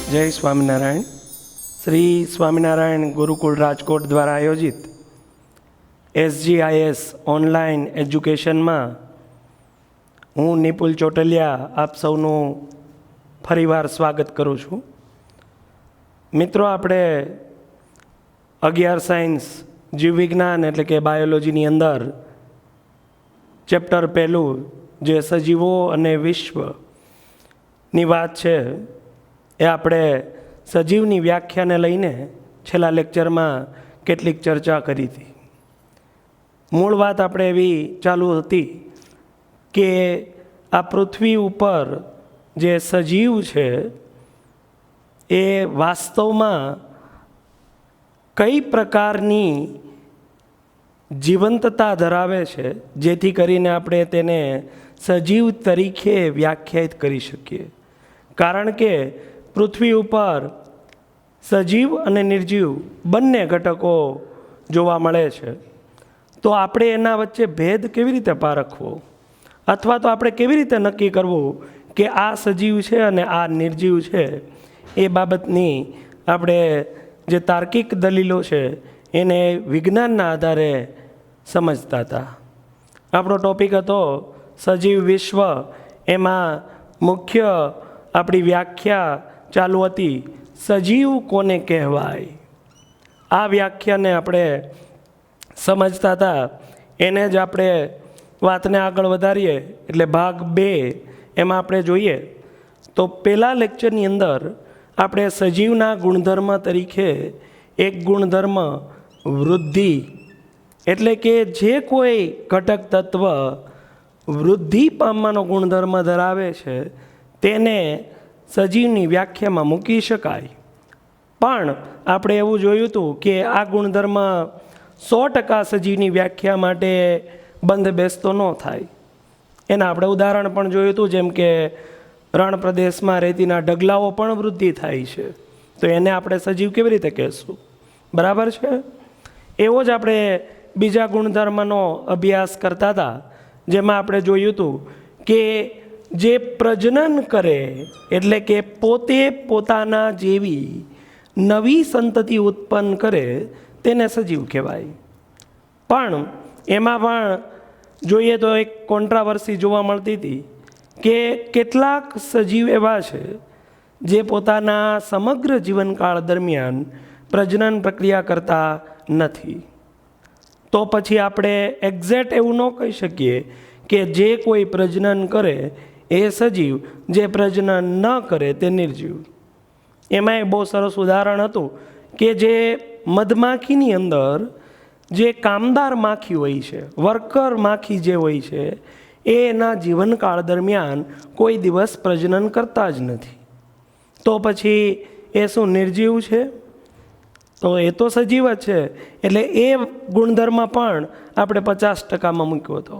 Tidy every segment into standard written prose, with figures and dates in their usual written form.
જય સ્વામિનારાયણ. શ્રી સ્વામિનારાયણ ગુરુકુળ રાજકોટ દ્વારા આયોજિત SGIS ઓનલાઈન એજ્યુકેશનમાં હું નિપુલ ચોટલિયા આપ સૌનું ફરીવાર સ્વાગત કરું છું. મિત્રો, આપણે 11 સાયન્સ જીવવિજ્ઞાન એટલે કે બાયોલોજીની અંદર ચેપ્ટર પહેલું જે સજીવો અને વિશ્વની વાત છે એ આપણે સજીવની વ્યાખ્યાને લઈને છેલ્લા લેક્ચરમાં કેટલીક ચર્ચા કરી હતી. મૂળ વાત આપણે એવી ચાલુ હતી કે આ પૃથ્વી ઉપર જે સજીવ છે એ વાસ્તવમાં કઈ પ્રકારની જીવંતતા ધરાવે છે જેથી કરીને આપણે તેને સજીવ તરીકે વ્યાખ્યાયિત કરી શકીએ. કારણ કે પૃથ્વી ઉપર સજીવ અને નિર્જીવ બંને ઘટકો જોવા મળે છે. તો આપણે એના વચ્ચે ભેદ કેવી રીતે પારખવો, અથવા તો આપણે કેવી રીતે નક્કી કરવું કે આ સજીવ છે અને આ નિર્જીવ છે, એ બાબતની આપણે જે તાર્કિક દલીલો છે એને વિજ્ઞાનના આધારે સમજતા હતા. આપણો ટૉપિક હતો સજીવ વિશ્વ. એમાં મુખ્ય આપણી વ્યાખ્યા ચાલુ હતી સજીવ કોને કહેવાય. આ વ્યાખ્યાને આપણે સમજતા હતા. એને જ આપણે વાતને આગળ વધારીએ એટલે ભાગ 2 એમાં આપણે જોઈએ તો પહેલા લેક્ચરની અંદર આપણે સજીવના ગુણધર્મ તરીકે એક ગુણધર્મ વૃદ્ધિ, એટલે કે જે કોઈ ઘટક તત્વ વૃદ્ધિ પામવાનો ગુણધર્મ ધરાવે છે તેને સજીવની વ્યાખ્યામાં મૂકી શકાય. પણ આપણે એવું જોયું હતું કે આ ગુણધર્મ 100% સજીવની વ્યાખ્યા માટે બંધ બેસતો ન થાય. એના આપણે ઉદાહરણ પણ જોયું હતું, જેમ કે રણ પ્રદેશમાં રેતીના ઢગલાઓ પણ વૃદ્ધિ થાય છે, તો એને આપણે સજીવ કેવી રીતે કહેશું? બરાબર છે. એવો જ આપણે બીજા ગુણધર્મનો અભ્યાસ કરતા હતા, જેમાં આપણે જોયું હતું કે જે પ્રજનન કરે એટલે કે પોતે પોતાના જેવી નવી સંતતિ ઉત્પન્ન કરે તેને સજીવ કહેવાય. પણ એમાં પણ જોઈએ તો એક કોન્ટ્રાવર્સી જોવા મળતી હતી કે કેટલાક સજીવ એવા છે જે પોતાના સમગ્ર જીવનકાળ દરમિયાન પ્રજનન પ્રક્રિયા કરતા નથી. તો પછી આપણે એક્ઝેક્ટ એવું ન કહી શકીએ કે જે કોઈ પ્રજનન કરે એ સજીવ, જે પ્રજનન ન કરે તે નિર્જીવ. એમાં બહુ સરસ ઉદાહરણ હતું કે જે મધમાખીની અંદર જે કામદાર માખી હોય છે, વર્કર માખી જે હોય છે, એ એના જીવનકાળ દરમિયાન કોઈ દિવસ પ્રજનન કરતા જ નથી. તો પછી એ શું નિર્જીવ છે? તો એ તો સજીવ જ છે. એટલે એ ગુણધર્મ પણ આપણે 50%માં મૂક્યો હતો.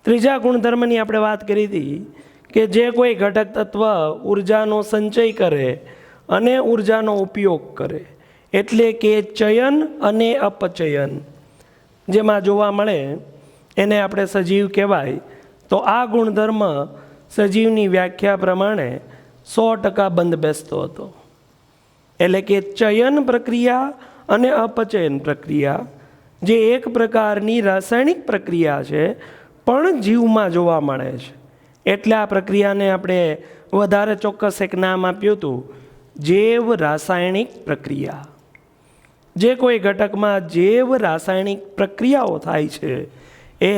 ત્રીજા ગુણધર્મની આપણે વાત કરી હતી કે જે કોઈ ઘટક તત્વ ઉર્જાનો સંચય કરે અને ઉર્જાનો ઉપયોગ કરે, એટલે કે ચયન અને અપચયન જેમાં જોવા મળે એને આપણે સજીવ કહેવાય. તો આ ગુણધર્મ સજીવની વ્યાખ્યા પ્રમાણે 100% બંધ બેસતો હતો. એટલે કે ચયન પ્રક્રિયા અને અપચયન પ્રક્રિયા જે એક પ્રકારની રાસાયણિક પ્રક્રિયા છે પણ જીવમાં જોવા મળે છે. એટલે આ પ્રક્રિયાને આપણે વધારે ચોક્કસ એક નામ આપ્યું હતું જૈવ રાસાયણિક પ્રક્રિયા. જે કોઈ ઘટકમાં જૈવ રાસાયણિક પ્રક્રિયાઓ થાય છે એ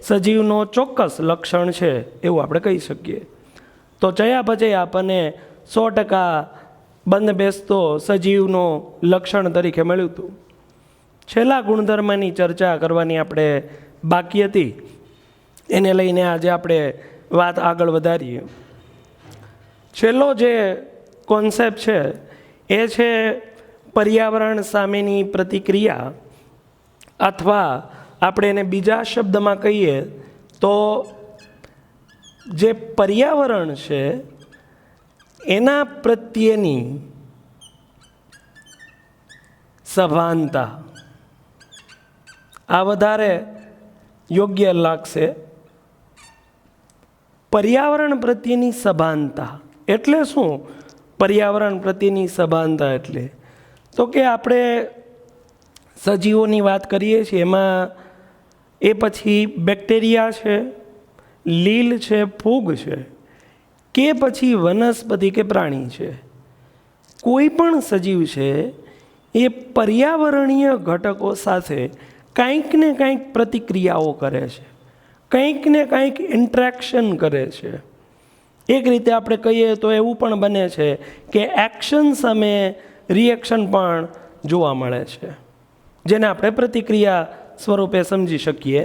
સજીવનો ચોક્કસ લક્ષણ છે એવું આપણે કહી શકીએ. તો ચયાપચય આપણને 100% બંધ બેસતો સજીવનો લક્ષણ તરીકે મળ્યું હતું. છેલ્લા ગુણધર્મની ચર્ચા કરવાની આપણે બાકી હતી, એને લઈને આજે આપણે વાત આગળ વધારીએ. છેલ્લો જે કોન્સેપ્ટ છે એ છે પર્યાવરણ સામેની પ્રતિક્રિયા, અથવા આપણે એને બીજા શબ્દમાં કહીએ તો જે પર્યાવરણ છે એના પ્રત્યેની સભાનતા. આ વધારે યોગ્ય લાગશે. પર્યાવરણ પ્રત્યેની સભાનતા એટલે શું? પર્યાવરણ પ્રત્યેની સભાનતા એટલે તો કે આપણે સજીવોની વાત કરીએ છીએ એમાં એ પછી બેક્ટેરિયા છે, લીલ છે, ફૂગ છે કે પછી વનસ્પતિ કે પ્રાણી છે, કોઈ પણ સજીવ છે એ પર્યાવરણીય ઘટકો સાથે કંઈક ને કંઈક પ્રતિક્રિયાઓ કરે છે, કંઈક ને કંઈક ઇન્ટરેક્શન કરે છે. એક રીતે આપણે કહીએ તો એવું પણ બને છે કે એક્શન સામે રિએક્શન પણ જોવા મળે છે, જેને આપણે પ્રતિક્રિયા સ્વરૂપે સમજી શકીએ.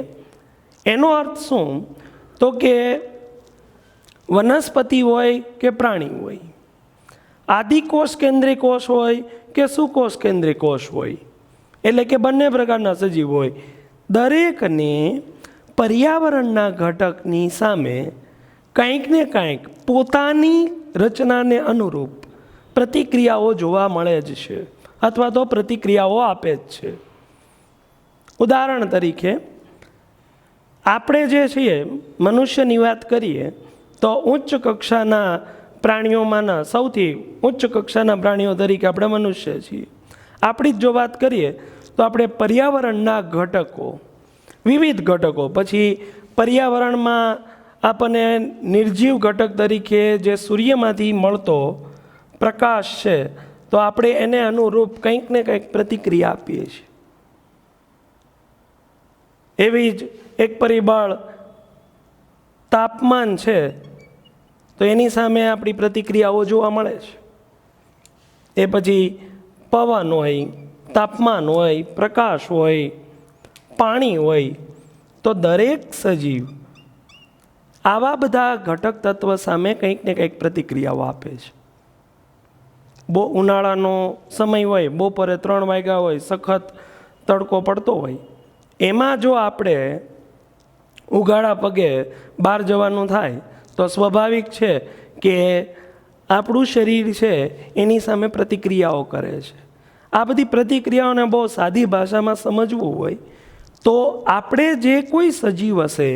એનો અર્થ શું? તો કે વનસ્પતિ હોય કે પ્રાણી હોય, આદિકોષ કેન્દ્રિય કોષ હોય કે સુકોષ કેન્દ્રિય કોષ હોય, એટલે કે બંને પ્રકારના સજીવ હોય, દરેકને પર્યાવરણના ઘટકની સામે કંઈક ને કંઈક પોતાની રચનાને અનુરૂપ પ્રતિક્રિયાઓ જોવા મળે જ છે અથવા તો પ્રતિક્રિયાઓ આપે જ છે. ઉદાહરણ તરીકે આપણે જે છીએ મનુષ્યની વાત કરીએ તો ઉચ્ચ કક્ષાના પ્રાણીઓમાંના સૌથી ઉચ્ચ કક્ષાના પ્રાણીઓ તરીકે આપણે મનુષ્ય છીએ. આપણી જ જો વાત કરીએ તો આપણે પર્યાવરણના ઘટકો, વિવિધ ઘટકો, પછી પર્યાવરણમાં આપણને નિર્જીવ ઘટક તરીકે જે સૂર્યમાંથી મળતો પ્રકાશ છે તો આપણે એને અનુરૂપ કંઈક ને કંઈક પ્રતિક્રિયા આપીએ છીએ. એવી જ એક પરિબળ તાપમાન છે તો એની સામે આપણી પ્રતિક્રિયાઓ જોવા મળે છે. એ પછી પવન હોય, તાપમાન હોય, પ્રકાશ હોય, પાણી હોય, તો દરેક સજીવ આવા બધા ઘટક તત્વ સામે કંઈક ને કંઈક પ્રતિક્રિયાઓ આપે છે. ઉનાળાનો સમય હોય, બપોરે 3 વાગ્યા હોય, સખત તડકો પડતો હોય, એમાં જો આપણે ઉઘાડા પગે બહાર જવાનું થાય તો સ્વાભાવિક છે કે આપણું શરીર છે એની સામે પ્રતિક્રિયાઓ કરે છે. આ બધી પ્રતિક્રિયાઓને બહુ સાદી ભાષામાં સમજવું હોય તો આપણે જે કોઈ સજીવ હશે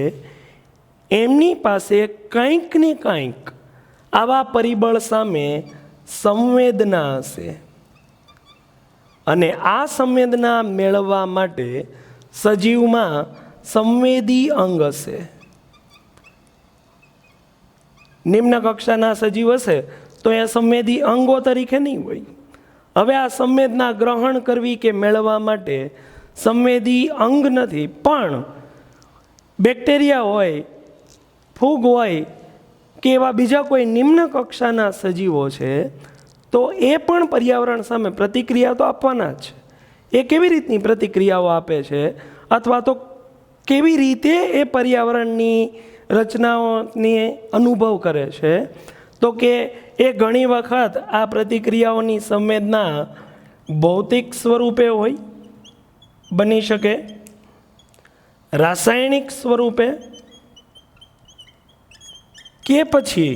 એમની પાસે કંઈક ને કંઈક આવા પરિબળ સામે સંવેદના હશે, અને આ સંવેદના મેળવવા માટે સજીવમાં સંવેદી અંગ હશે. નિમ્ન કક્ષાના સજીવ હશે તો એ સંવેદી અંગો તરીકે નહીં હોય. હવે આ સંવેદના ગ્રહણ કરવી કે મેળવવા માટે સંવેદી અંગ નથી, પણ બેક્ટેરિયા હોય, ફૂગ હોય કે એવા બીજા કોઈ નિમ્ન કક્ષાના સજીવો છે તો એ પણ પર્યાવરણ સામે પ્રતિક્રિયા તો આપવાના જ છે. એ કેવી રીતની પ્રતિક્રિયાઓ આપે છે અથવા તો કેવી રીતે એ પર્યાવરણની રચનાઓની અનુભવ કરે છે તો કે એ ઘણી વખત આ પ્રતિક્રિયાઓની સંવેદના ભૌતિક સ્વરૂપે હોય, બની શકે, રાસાયણિક સ્વરૂપે, કે પછી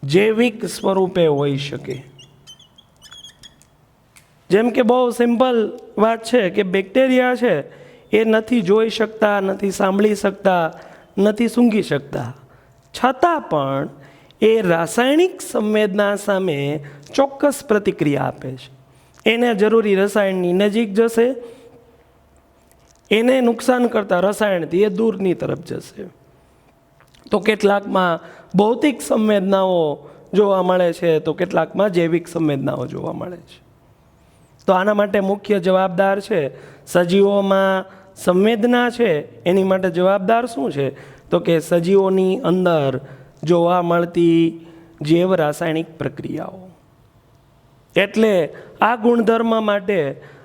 જૈવિક સ્વરૂપે હોઈ શકે. જેમ કે બહુ સિમ્પલ વાત છે કે બેક્ટેરિયા છે એ નથી જોઈ શકતા, નથી સાંભળી શકતા, નથી સૂંઘી શકતા, છતાં પણ એ રાસાયણિક સંવેદના સામે ચોક્કસ પ્રતિક્રિયા આપે છે. એને જરૂરી રસાયણની નજીક જશે, એને નુકસાન કરતા રસાયણથી એ દૂરની તરફ જશે. તો કેટલાકમાં ભૌતિક સંવેદનાઓ જોવા મળે છે તો કેટલાકમાં જૈવિક સંવેદનાઓ જોવા મળે છે. તો આના માટે મુખ્ય જવાબદાર છે સજીવોમાં સંવેદના છે એની માટે જવાબદાર શું છે તો કે સજીવોની અંદર જોવા મળતી જૈવ રાસાયણિક પ્રક્રિયાઓ. એટલે આ ગુણધર્મ માટે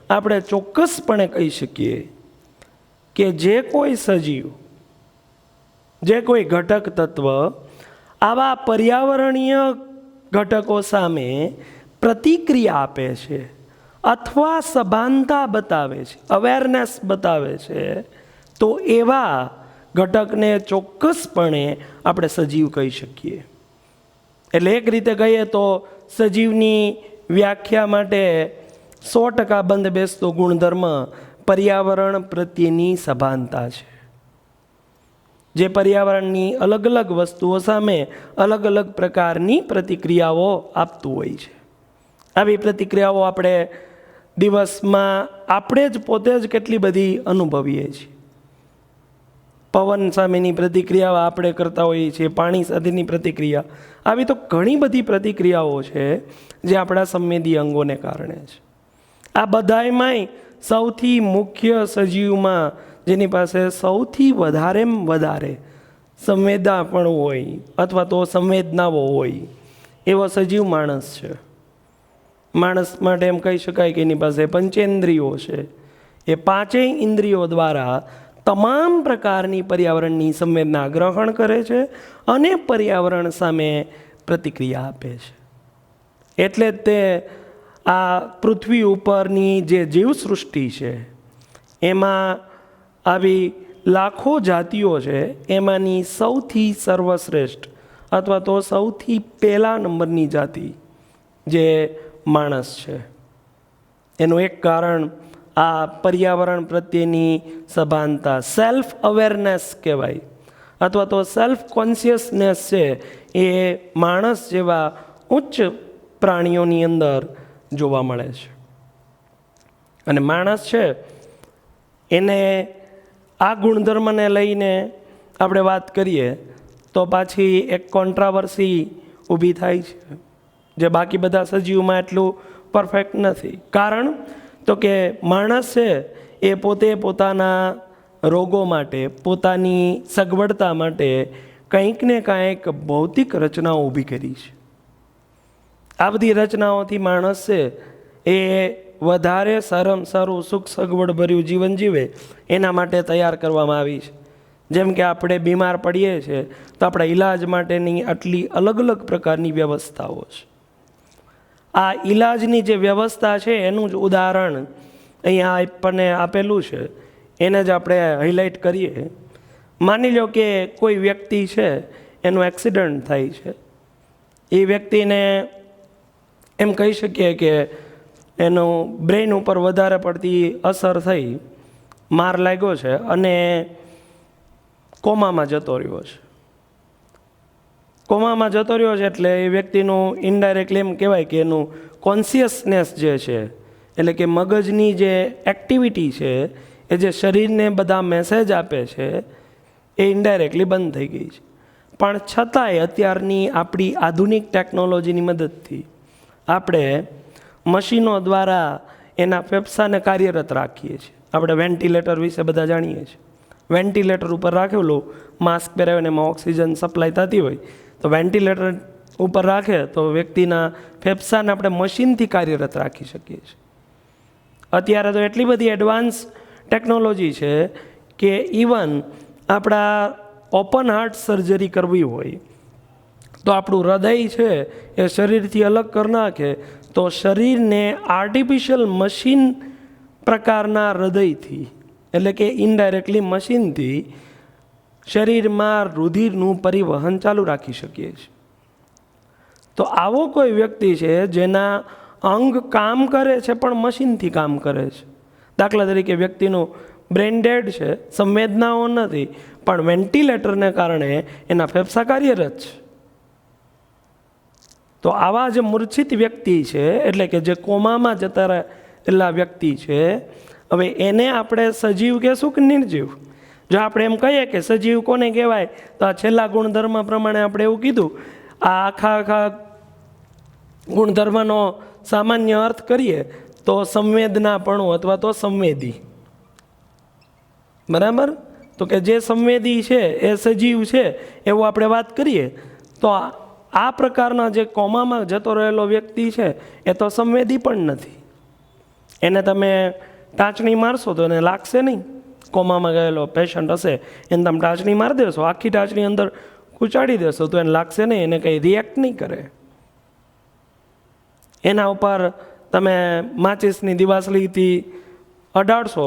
આપણે ચોક્કસપણે કહી શકીએ કે જે કોઈ સજીવ, જે કોઈ ઘટક તત્વ આવા પર્યાવરણીય ઘટકો સામે પ્રતિક્રિયા આપે છે અથવા સભાનતા બતાવે છે, અવેરનેસ બતાવે છે, તો એવા ઘટકને ચોક્કસપણે આપણે સજીવ કહી શકીએ. એટલે એક રીતે કહીએ તો સજીવની વ્યાખ્યા માટે 100% બંધ બેસતો ગુણધર્મ પર્યાવરણ પ્રત્યેની સભાનતા છે. જે પર્યાવરણની અલગ અલગ વસ્તુઓ સામે અલગ અલગ પ્રકારની પ્રતિક્રિયાઓ આપતું હોય છે. આવી પ્રતિક્રિયાઓ આપણે દિવસમાં આપણે જ પોતે જ કેટલી બધી અનુભવીએ છીએ. પવન સામેની પ્રતિક્રિયાઓ આપણે કરતા હોઈએ છીએ, પાણી સાથેની પ્રતિક્રિયા, આવી તો ઘણી બધી પ્રતિક્રિયાઓ છે જે આપણા સંવેદી અંગોને કારણે છે. આ બધાયમાંય સૌથી મુખ્ય સજીવમાં જેની પાસે સૌથી વધારે સંવેદનાપણું હોય અથવા તો સંવેદનાઓ હોય એવો સજીવ માણસ છે. માણસ માટે એમ કહી શકાય કે એની પાસે પંચેન્દ્રિયો છે. એ પાંચેય ઇન્દ્રિયો દ્વારા તમામ પ્રકારની પર્યાવરણની સંવેદના ગ્રહણ કરે છે અને પર્યાવરણ સામે પ્રતિક્રિયા આપે છે. એટલે જ તે આ પૃથ્વી ઉપરની જે જીવસૃષ્ટિ છે એમાં આવી લાખો જાતિઓ છે, એમાંની સૌથી સર્વશ્રેષ્ઠ અથવા તો સૌથી પહેલા નંબરની જાતિ જે માણસ છે. એનું એક કારણ આ પર્યાવરણ પ્રત્યેની સભાનતા, સેલ્ફ અવેરનેસ કહેવાય અથવા તો સેલ્ફ કોન્શિયસનેસ છે, એ માણસ જેવા ઉચ્ચ પ્રાણીઓની અંદર જોવા મળે છે. અને માણસ છે એને આ ગુણધર્મને લઈને આપણે વાત કરીએ તો પાછી એક કોન્ટ્રાવર્સી ઊભી થાય છે જે બાકી બધા સજીવમાં એટલું પરફેક્ટ નથી. કારણ તો કે માણસ છે એ પોતે પોતાના રોગો માટે, પોતાની સગવડતા માટે કંઈક ને કંઈક ભૌતિક રચનાઓ ઊભી કરી છે. આ બધી રચનાઓથી માણસ છે એ વધારે સારામાં સારું સુખ સગવડ ભર્યું જીવન જીવે એના માટે તૈયાર કરવામાં આવી છે. જેમ કે આપણે બીમાર પડીએ છીએ તો આપણા ઈલાજ માટેની આટલી અલગ અલગ પ્રકારની વ્યવસ્થાઓ છે. આ ઈલાજની જે વ્યવસ્થા છે એનું જ ઉદાહરણ અહીંયા આપણને આપેલું છે, એને જ આપણે હાઇલાઇટ કરીએ. માની લો કે કોઈ વ્યક્તિ છે એનું એક્સિડન્ટ થાય છે. એ વ્યક્તિને એમ કહી શકીએ કે એનું બ્રેઇન ઉપર વધારે પડતી અસર થઈ, માર લાગ્યો છે અને કોમામાં જતો રહ્યો છે. કોમામાં જતો રહ્યો છે એટલે એ વ્યક્તિનું ઇનડાયરેક્ટલી એમ કહેવાય કે એનું કોન્શિયસનેસ જે છે, એટલે કે મગજની જે એક્ટિવિટી છે એ જે શરીરને બધા મેસેજ આપે છે એ ઇનડાયરેક્ટલી બંધ થઈ ગઈ છે. પણ છતાંય અત્યારની આપણી આધુનિક ટેકનોલોજીની મદદથી આપણે મશીનો દ્વારા એના ફેફસાને કાર્યરત રાખીએ છીએ. આપણે વેન્ટિલેટર વિશે બધા જાણીએ છીએ. વેન્ટિલેટર ઉપર રાખેલું માસ્ક પહેરાવીને એમાં ઓક્સિજન સપ્લાય થતી હોય તો વેન્ટિલેટર ઉપર રાખે તો વ્યક્તિના ફેફસાને આપણે મશીનથી કાર્યરત રાખી શકીએ છીએ. અત્યારે તો એટલી બધી એડવાન્સ ટેકનોલોજી છે કે ઇવન આપણા ઓપન હાર્ટ સર્જરી કરવી હોય તો આપણું હૃદય છે એ શરીરથી અલગ કરી નાખે તો શરીરને આર્ટિફિશિયલ મશીન પ્રકારના હૃદયથી, એટલે કે ઇનડાયરેક્ટલી મશીનથી શરીરમાં રુધિરનું પરિવહન ચાલુ રાખી શકીએ છીએ. તો આવો કોઈ વ્યક્તિ છે જેના અંગ કામ કરે છે પણ મશીનથી કામ કરે છે. દાખલા તરીકે વ્યક્તિનું બ્રેન ડેડ છે, સંવેદનાઓ નથી, પણ વેન્ટિલેટરને કારણે એના ફેફસા કાર્યરત છે. તો આવા જે મૂર્છિત વ્યક્તિ છે, એટલે કે જે કોમામાં જતા રહેલા વ્યક્તિ છે, હવે એને આપણે સજીવ કહેશું કે નિર્જીવ? જો આપણે એમ કહીએ કે સજીવ કોને કહેવાય તો આ છેલ્લા ગુણધર્મ પ્રમાણે આપણે એવું કીધું. આ આખા ગુણધર્મનો સામાન્ય અર્થ કરીએ તો સંવેદનાપણું અથવા તો સંવેદી, બરાબર? તો કે જે સંવેદી છે એ સજીવ છે એવું આપણે વાત કરીએ તો આ પ્રકારના જે કોમામાં જતો રહેલો વ્યક્તિ છે એ તો સંવેદી પણ નથી. એને તમે ટાંચણી મારશો તો એને લાગશે નહીં. કોમામાં ગયેલો પેશન્ટ હશે એને તમે ટાંચણી મારી દેશો, આખી ટાંચણી અંદર કૂચાડી દેશો તો એને લાગશે નહીં, એને કંઈ રિએક્ટ નહીં કરે. એના ઉપર તમે માચિસની દિવાસળીથી અડાડશો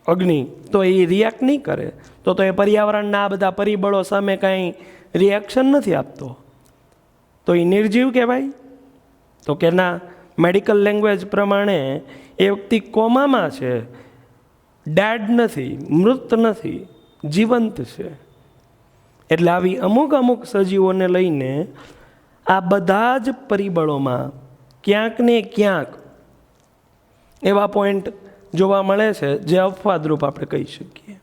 અગ્નિ તો એ રિએક્ટ નહીં કરે. તો એ પર્યાવરણના આ બધા પરિબળો સામે કાંઈ રિએક્શન નથી આપતો, તો એ નિર્જીવ કહેવાય? તો કે ના, મેડિકલ લેંગ્વેજ પ્રમાણે એ વ્યક્તિ કોમામાં છે, ડેડ નથી, મૃત નથી, જીવંત છે. એટલે આવી અમુક સજીવોને લઈને આ બધા જ પરિબળોમાં ક્યાંક ને ક્યાંક એવા પોઈન્ટ જોવા મળે છે જે અપવાદરૂપ આપણે કહી શકીએ.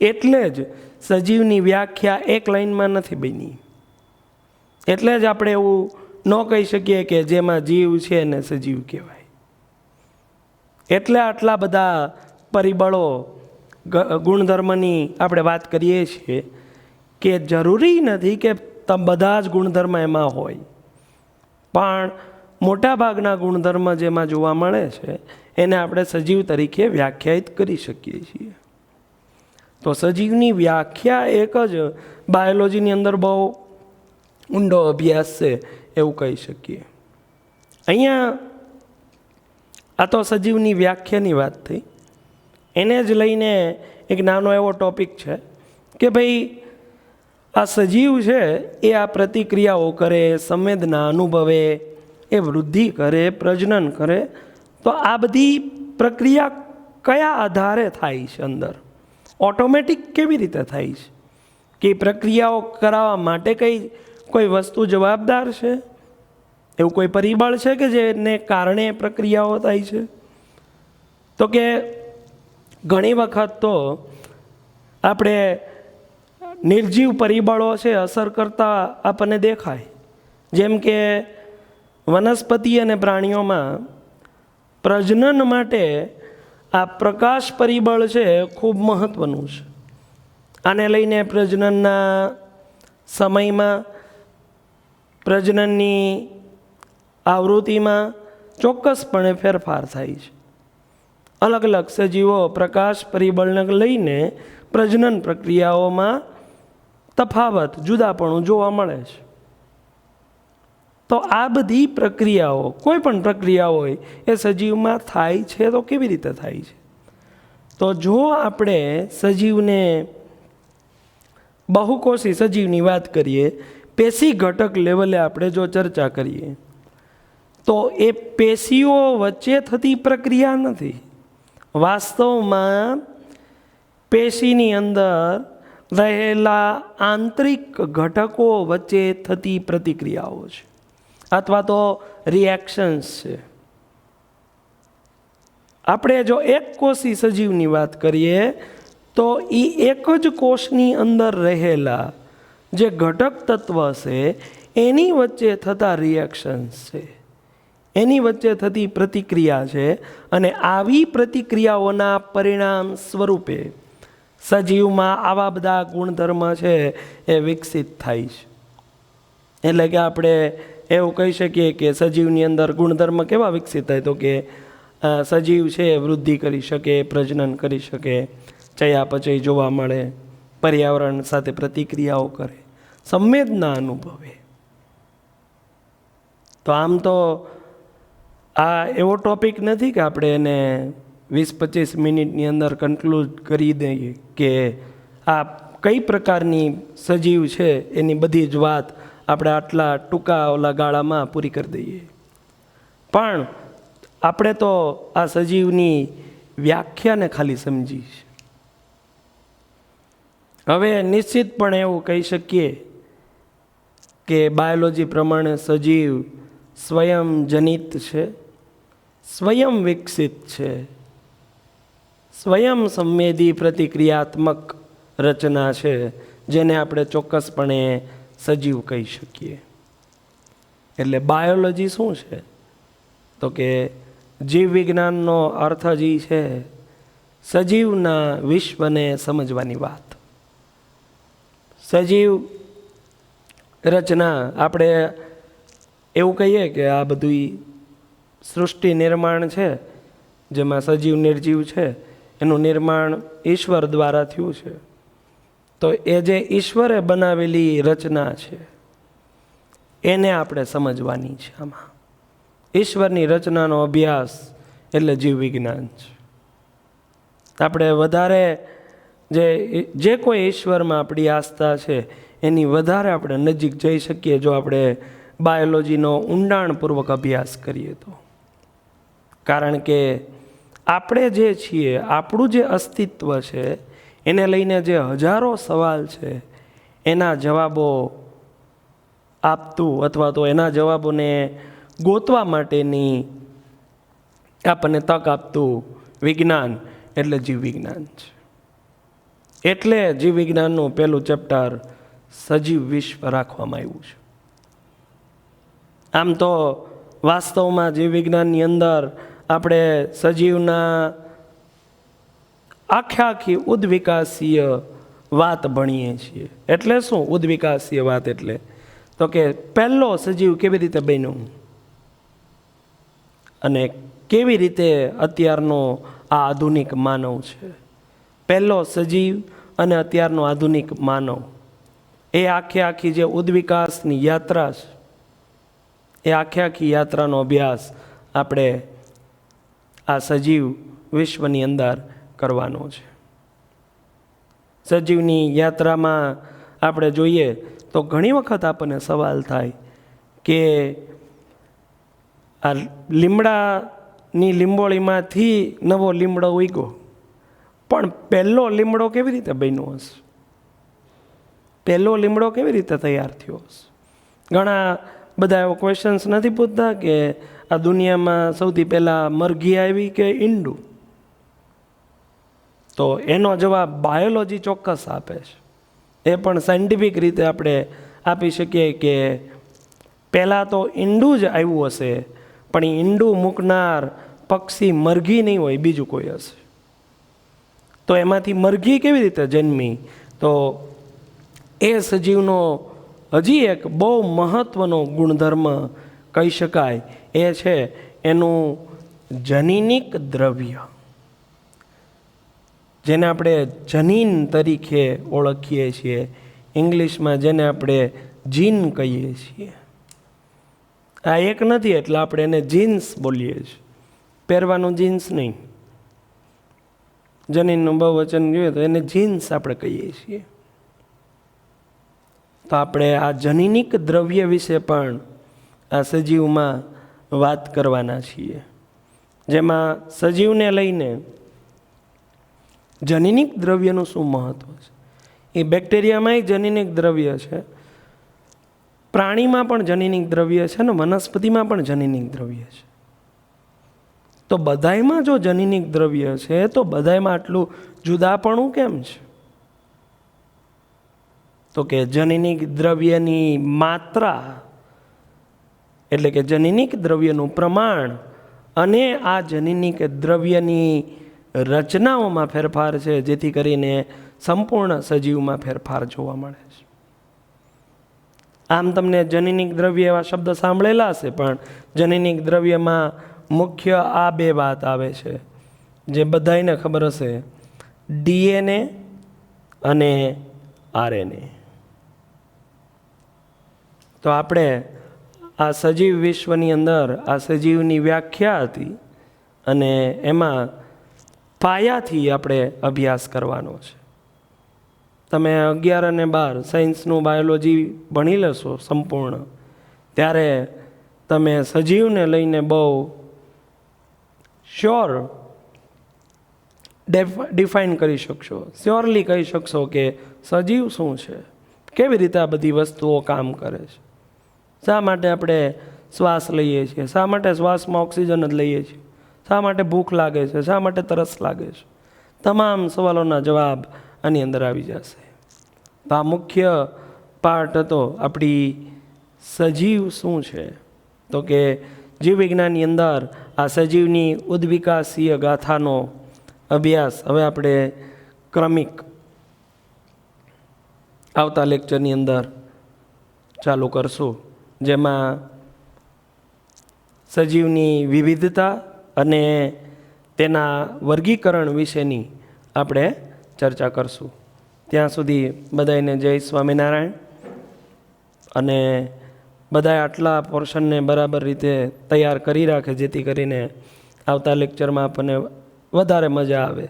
એટલે જ સજીવની વ્યાખ્યા એક લાઈનમાં નથી બની. એટલે જ આપણે એવું ન કહી શકીએ કે જેમાં જીવ છે એને સજીવ કહેવાય. એટલે આટલા બધા પરિબળો ગુણધર્મની આપણે વાત કરીએ છીએ કે જરૂરી નથી કે બધા જ ગુણધર્મ એમાં હોય, પણ મોટાભાગના ગુણધર્મ જેમાં જોવા મળે છે એને આપણે સજીવ તરીકે વ્યાખ્યાયિત કરી શકીએ છીએ. તો સજીવની વ્યાખ્યા એક જ બાયોલોજીની અંદર બહુ ઊંડો અભ્યાસ છે એવું કહી શકીએ. અહીંયા આ તો સજીવની વ્યાખ્યાની વાત થઈ. એને જ લઈને એક નાનો એવો ટોપિક છે કે ભાઈ આ સજીવ છે એ આ પ્રતિક્રિયાઓ કરે, સંવેદના અનુભવે, એ વૃદ્ધિ કરે, પ્રજનન કરે, તો આ બધી પ્રક્રિયા કયા આધારે થાય છે? અંદર ઓટોમેટિક કેવી રીતે થાય છે? કે પ્રક્રિયાઓ કરાવવા માટે કોઈ વસ્તુ જવાબદાર છે? એવું કોઈ પરિબળ છે કે જેને કારણે પ્રક્રિયાઓ થાય છે? તો કે ઘણી વખત તો આપણે નિર્જીવ પરિબળો છે અસર કરતા આપણને દેખાય. જેમ કે વનસ્પતિ અને પ્રાણીઓમાં પ્રજનન માટે આ પ્રકાશ પરિબળ છે ખૂબ મહત્ત્વનું છે. આને લઈને પ્રજનનના સમયમાં, પ્રજનનની આવૃત્તિમાં ચોક્કસપણે ફેરફાર થાય છે. અલગ અલગ સજીવો પ્રકાશ પરિબળને લઈને પ્રજનન પ્રક્રિયાઓમાં તફાવત, જુદાપણું જોવા મળે છે. તો આ બધી પ્રક્રિયાઓ, કોઈ પણ પ્રક્રિયા હોય એ સજીવમાં થાય છે તો કેવી રીતે થાય છે? તો જો આપણે સજીવને બહુકોષી સજીવની વાત કરીએ, પેશી ઘટક લેવલે આપણે જો ચર્ચા કરીએ તો એ પેશીઓ વચ્ચે થતી પ્રક્રિયા નથી. વાસ્તવમાં પેશીની અંદર રહેલા આંતરિક ઘટકો વચ્ચે થતી પ્રતિક્રિયાઓ છે અથવા તો રિએક્શન્સ છે. આપણે જો એક કોષી સજીવની વાત કરીએ તો એ એક જ કોષની અંદર રહેલા જે ઘટક તત્વ છે એની વચ્ચે થતા રિએક્શન્સ છે, એની વચ્ચે થતી પ્રતિક્રિયા છે. અને આવી પ્રતિક્રિયાઓના પરિણામ સ્વરૂપે સજીવમાં આવા બધા ગુણધર્મ છે એ વિકસિત થાય છે. એટલે કે આપણે એવું કહી શકીએ કે સજીવની અંદર ગુણધર્મ કેવા વિકસિત થાય? તો કે સજીવ છે વૃદ્ધિ કરી શકે, પ્રજનન કરી શકે, ચયાપચય જોવા મળે, પર્યાવરણ સાથે પ્રતિક્રિયાઓ કરે, સંવેદના અનુભવે. તો આમ તો આ એવો ટોપિક નથી કે આપણે એને 20-25 મિનિટની અંદર કન્ક્લુડ કરી દઈએ કે આ કઈ પ્રકારની સજીવ છે એની બધી જ વાત આપણે આટલા ટૂંકા ગાળામાં પૂરી કરી દઈએ. પણ આપણે તો આ સજીવની વ્યાખ્યાને ખાલી સમજી છે. હવે નિશ્ચિતપણે એવું કહી શકીએ કે બાયોલોજી પ્રમાણે સજીવ સ્વયં જનિત છે, સ્વયં વિકસિત છે, સ્વયં સંવેદી પ્રતિક્રિયાત્મક રચના છે, જેને આપણે ચોક્કસપણે સજીવ કહી શકીએ. એટલે બાયોલોજી શું છે? તો કે જીવ વિજ્ઞાનનો અર્થ જ છે સજીવના વિશ્વને સમજવાની વાત. સજીવ રચના, આપણે એવું કહીએ કે આ બધું સૃષ્ટિ નિર્માણ છે જેમાં સજીવ નિર્જીવ છે એનું નિર્માણ ઈશ્વર દ્વારા થયું છે. તો એ જે ઈશ્વરે બનાવેલી રચના છે એને આપણે સમજવાની છે. આમાં ઈશ્વરની રચનાનો અભ્યાસ એટલે જીવ વિજ્ઞાન છે. આપણે વધારે જે કોઈ ઈશ્વરમાં આપણી આસ્થા છે એની વધારે આપણે નજીક જઈ શકીએ જો આપણે બાયોલોજીનો ઊંડાણપૂર્વક અભ્યાસ કરીએ તો. કારણ કે આપણે જે છીએ, આપણું જે અસ્તિત્વ છે એને લઈને જે હજારો સવાલ છે એના જવાબો આપતું અથવા તો એના જવાબોને ગોતવા માટેની આપણને તક આપતું વિજ્ઞાન એટલે જીવ વિજ્ઞાન છે. એટલે જીવ વિજ્ઞાનનું પહેલું ચેપ્ટર સજીવ વિશ્વ રાખવામાં આવ્યું છે. આમ તો વાસ્તવમાં જીવ વિજ્ઞાનની અંદર આપણે સજીવના આખી ઉદ્વિકાસીય વાત ભણીએ છીએ. એટલે શું ઉદ્વિકાસીય વાત? એટલે તો કે પહેલો સજીવ કેવી રીતે બન્યો અને કેવી રીતે અત્યારનો આ આધુનિક માનવ છે. પહેલો સજીવ અને અત્યારનો આધુનિક માનવ, એ આખી જે ઉદ્વિકાસની યાત્રા છે, એ આખી યાત્રાનો અભ્યાસ આપણે આ સજીવ વિશ્વની અંદર કરવાનો છે. સજીવની યાત્રામાં આપણે જોઈએ તો ઘણી વખત આપણને સવાલ થાય કે આ લીમડાની લીંબોળીમાંથી નવો લીમડો ઉગ્યો, પણ પહેલો લીમડો કેવી રીતે બન્યો હશે? પહેલો લીમડો કેવી રીતે તૈયાર થયો હશે? ઘણા બધા એવો ક્વેશ્ચન્સ નથી પૂછતા કે આ દુનિયામાં સૌથી પહેલાં મરઘી આવી કે ઈંડું? તો એનો જવાબ બાયોલોજી ચોક્કસ આપે છે. એ પણ સાયન્ટિફિક રીતે આપણે આપી શકીએ કે પહેલાં તો ઈંડું જ આવ્યું હશે, પણ એ ઈંડું મૂકનાર પક્ષી મરઘી નહીં હોય, બીજું કોઈ હશે. તો એમાંથી મરઘી કેવી રીતે જન્મી? તો એ સજીવનો હજી એક બહુ મહત્ત્વનો ગુણધર્મ કહી શકાય, એ છે એનું જનીનિક દ્રવ્ય, જેને આપણે જનીન તરીકે ઓળખીએ છીએ. ઇંગ્લિશમાં જેને આપણે જીન કહીએ છીએ. આ એક નથી એટલે આપણે એને જીન્સ બોલીએ છીએ, પહેરવાનું જીન્સ નહીં. જનીનનું બહુવચન જોઈએ તો એને જીન્સ આપણે કહીએ છીએ. તો આપણે આ જનીનિક દ્રવ્ય વિશે પણ આ સજીવમાં વાત કરવાના છીએ, જેમાં સજીવને લઈને જનીનિક દ્રવ્યનું શું મહત્ત્વ છે. એ બેક્ટેરિયામાંય જનીનિક દ્રવ્ય છે, પ્રાણીમાં પણ જનીનિક દ્રવ્ય છે, અને વનસ્પતિમાં પણ જનીનિક દ્રવ્ય છે. તો બધાયમાં જો જનીનિક દ્રવ્ય છે, તો બધાયમાં આટલું જુદાપણું કેમ છે? તો કે જનીનિક દ્રવ્યની માત્રા એટલે કે જનીનિક દ્રવ્યનું પ્રમાણ અને આ જનીનિક દ્રવ્યની રચનાઓમાં ફેરફાર છે, જેથી કરીને સંપૂર્ણ સજીવમાં ફેરફાર જોવા મળે છે. આમ તમને જનીનિક દ્રવ્ય એવા શબ્દ સાંભળેલા હશે, પણ જનીનિક દ્રવ્યમાં મુખ્ય આ બે વાત આવે છે, જે બધાને ખબર હશે: ડીએનએ અને આરએનએ. તો આપણે આ સજીવ વિશ્વની અંદર આ સજીવની વ્યાખ્યા હતી, અને એમાં પાયાથી આપણે અભ્યાસ કરવાનો છે. તમે 11 અને 12 સાયન્સનું બાયોલોજી ભણી લેશો સંપૂર્ણ, ત્યારે તમે સજીવને લઈને બહુ શ્યોર ડિફાઇન કરી શકશો, શ્યોરલી કહી શકશો કે સજીવ શું છે, કેવી રીતે આ બધી વસ્તુઓ કામ કરે છે, શા માટે આપણે શ્વાસ લઈએ છીએ, શા માટે શ્વાસમાં ઓક્સિજન જ લઈએ છીએ, શા માટે ભૂખ લાગે છે, શા માટે તરસ લાગે છે. તમામ સવાલોના જવાબ આની અંદર આવી જશે. આ મુખ્ય પાર્ટ હતો આપણી સજીવ શું છે. તો કે જીવ વિજ્ઞાનની અંદર આ સજીવની ઉદ્વિકાસીય ગાથાનો અભ્યાસ હવે આપણે ક્રમિક આવતા લેક્ચરની અંદર ચાલુ કરશું, જેમાં સજીવની વિવિધતા અને તેના વર્ગીકરણ વિશેની આપણે ચર્ચા કરશું. ત્યાં સુધી બધાને જય સ્વામિનારાયણ. અને બધા આટલા પોર્શનને બરાબર રીતે તૈયાર કરી રાખે, જેથી કરીને આવતા લેક્ચરમાં આપણને વધારે મજા આવે.